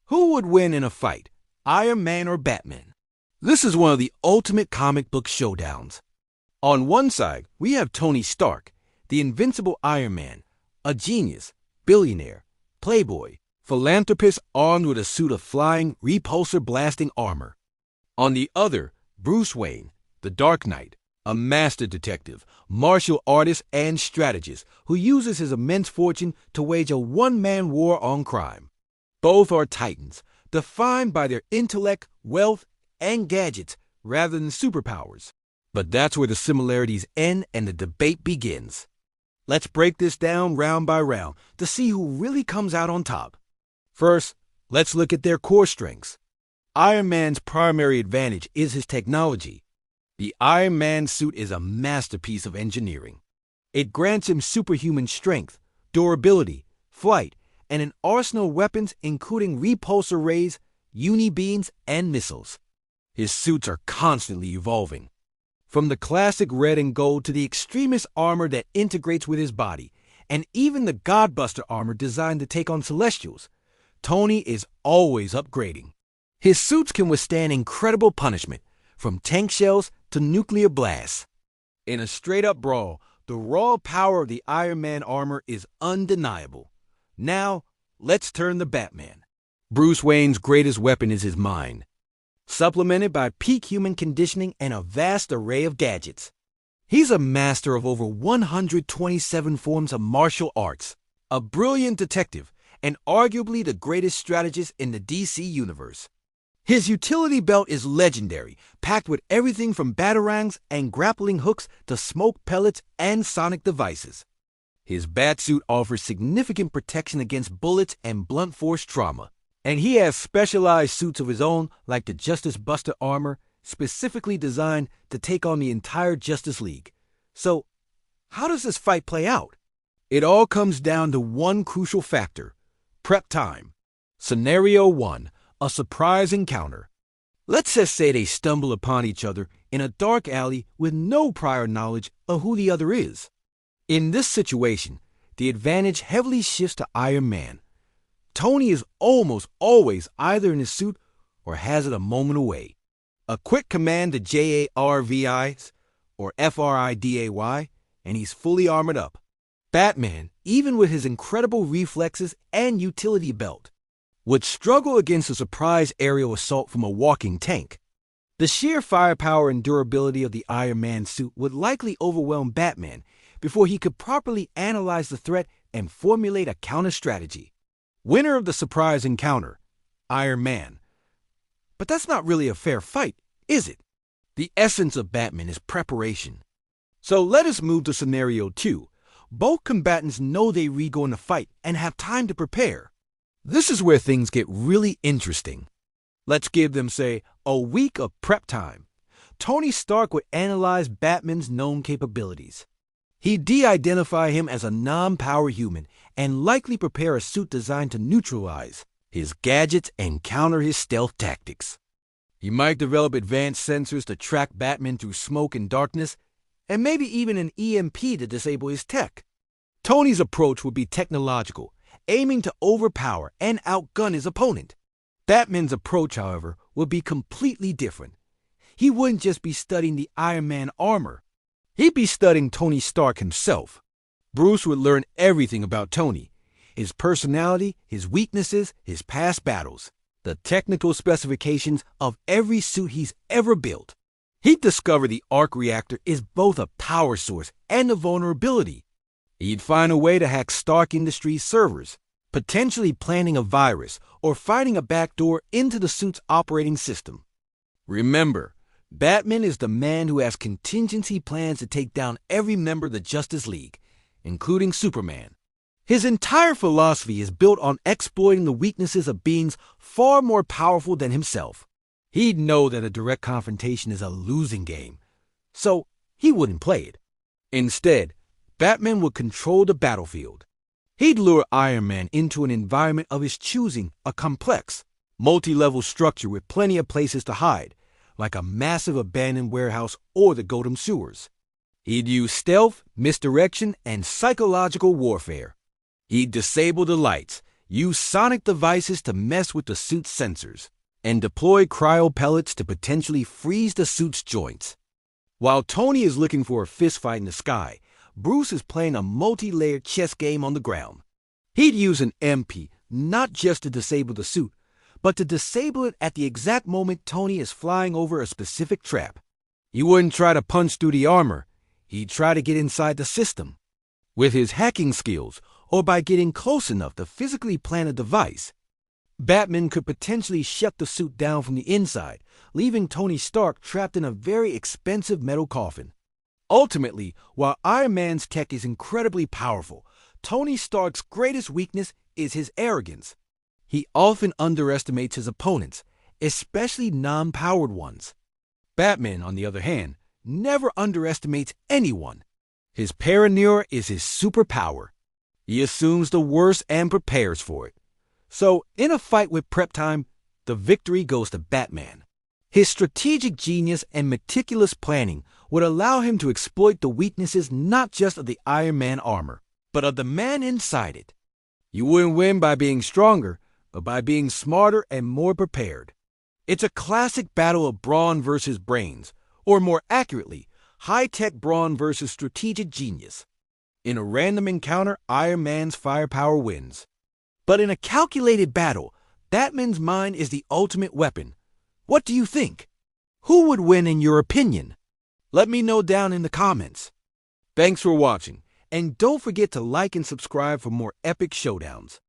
Who would win in a fight, Iron Man or Batman? This is one of the ultimate comic book showdowns. On one side, we have Tony Stark, the invincible Iron Man, a genius, billionaire, playboy, philanthropist armed with a suit of flying, repulsor-blasting armor. On the other, Bruce Wayne, the Dark Knight, a master detective, martial artist, and strategist who uses his immense fortune to wage a one-man war on crime. Both are titans, defined by their intellect, wealth, and gadgets rather than superpowers. But that's where the similarities end and the debate begins. Let's break this down round by round to see who really comes out on top. First, let's look at their core strengths. Iron Man's primary advantage is his technology. The Iron Man suit is a masterpiece of engineering. It grants him superhuman strength, durability, flight, and an arsenal of weapons including repulsor rays, unibeams, and missiles. His suits are constantly evolving. From the classic red and gold to the extremist armor that integrates with his body, and even the Godbuster armor designed to take on Celestials, Tony is always upgrading. His suits can withstand incredible punishment, from tank shells to nuclear blasts. In a straight-up brawl, the raw power of the Iron Man armor is undeniable. Now, let's turn to Batman. Bruce Wayne's greatest weapon is his mind, supplemented by peak human conditioning and a vast array of gadgets. He's a master of over 127 forms of martial arts, a brilliant detective, and arguably the greatest strategist in the DC universe. His utility belt is legendary, packed with everything from batarangs and grappling hooks to smoke pellets and sonic devices. His Batsuit offers significant protection against bullets and blunt force trauma. And he has specialized suits of his own, like the Justice Buster armor, specifically designed to take on the entire Justice League. So, how does this fight play out? It all comes down to one crucial factor: prep time. Scenario 1, a surprise encounter. Let's just say they stumble upon each other in a dark alley with no prior knowledge of who the other is. In this situation, the advantage heavily shifts to Iron Man. Tony is almost always either in his suit or has it a moment away. A quick command to JARVIs or FRIDAY and he's fully armored up. Batman, even with his incredible reflexes and utility belt, would struggle against a surprise aerial assault from a walking tank. The sheer firepower and durability of the Iron Man suit would likely overwhelm Batman before he could properly analyze the threat and formulate a counter-strategy. Winner of the surprise encounter, Iron Man. But that's not really a fair fight, is it? The essence of Batman is preparation. So let us move to scenario 2. Both combatants know they re-go in the fight and have time to prepare. This is where things get really interesting. Let's give them, say, a week of prep time. Tony Stark would analyze Batman's known capabilities. He'd de-identify him as a non-power human and likely prepare a suit designed to neutralize his gadgets and counter his stealth tactics. He might develop advanced sensors to track Batman through smoke and darkness, and maybe even an EMP to disable his tech. Tony's approach would be technological, aiming to overpower and outgun his opponent. Batman's approach, however, would be completely different. He wouldn't just be studying the Iron Man armor. He'd be studying Tony Stark himself. Bruce would learn everything about Tony: his personality, his weaknesses, his past battles, the technical specifications of every suit he's ever built. He'd discover the arc reactor is both a power source and a vulnerability. He'd find a way to hack Stark Industries servers, potentially planting a virus or finding a backdoor into the suit's operating system. Remember, Batman is the man who has contingency plans to take down every member of the Justice League, including Superman. His entire philosophy is built on exploiting the weaknesses of beings far more powerful than himself. He'd know that a direct confrontation is a losing game, so he wouldn't play it. Instead, Batman would control the battlefield. He'd lure Iron Man into an environment of his choosing, a complex, multi-level structure with plenty of places to hide, like a massive abandoned warehouse or the Gotham sewers. He'd use stealth, misdirection, and psychological warfare. He'd disable the lights, use sonic devices to mess with the suit's sensors, and deploy cryo pellets to potentially freeze the suit's joints. While Tony is looking for a fistfight in the sky, Bruce is playing a multi-layered chess game on the ground. He'd use an MP not just to disable the suit, but to disable it at the exact moment Tony is flying over a specific trap. He wouldn't try to punch through the armor, he'd try to get inside the system. With his hacking skills, or by getting close enough to physically plant a device, Batman could potentially shut the suit down from the inside, leaving Tony Stark trapped in a very expensive metal coffin. Ultimately, while Iron Man's tech is incredibly powerful, Tony Stark's greatest weakness is his arrogance. He often underestimates his opponents, especially non-powered ones. Batman, on the other hand, never underestimates anyone. His paranoia is his superpower. He assumes the worst and prepares for it. So, in a fight with Prep Time, the victory goes to Batman. His strategic genius and meticulous planning would allow him to exploit the weaknesses not just of the Iron Man armor, but of the man inside it. You wouldn't win by being stronger, but by being smarter and more prepared. It's a classic battle of brawn versus brains, or more accurately, high-tech brawn versus strategic genius. In a random encounter, Iron Man's firepower wins. But in a calculated battle, Batman's mind is the ultimate weapon. What do you think? Who would win in your opinion? Let me know down in the comments. Thanks for watching, and don't forget to like and subscribe for more epic showdowns.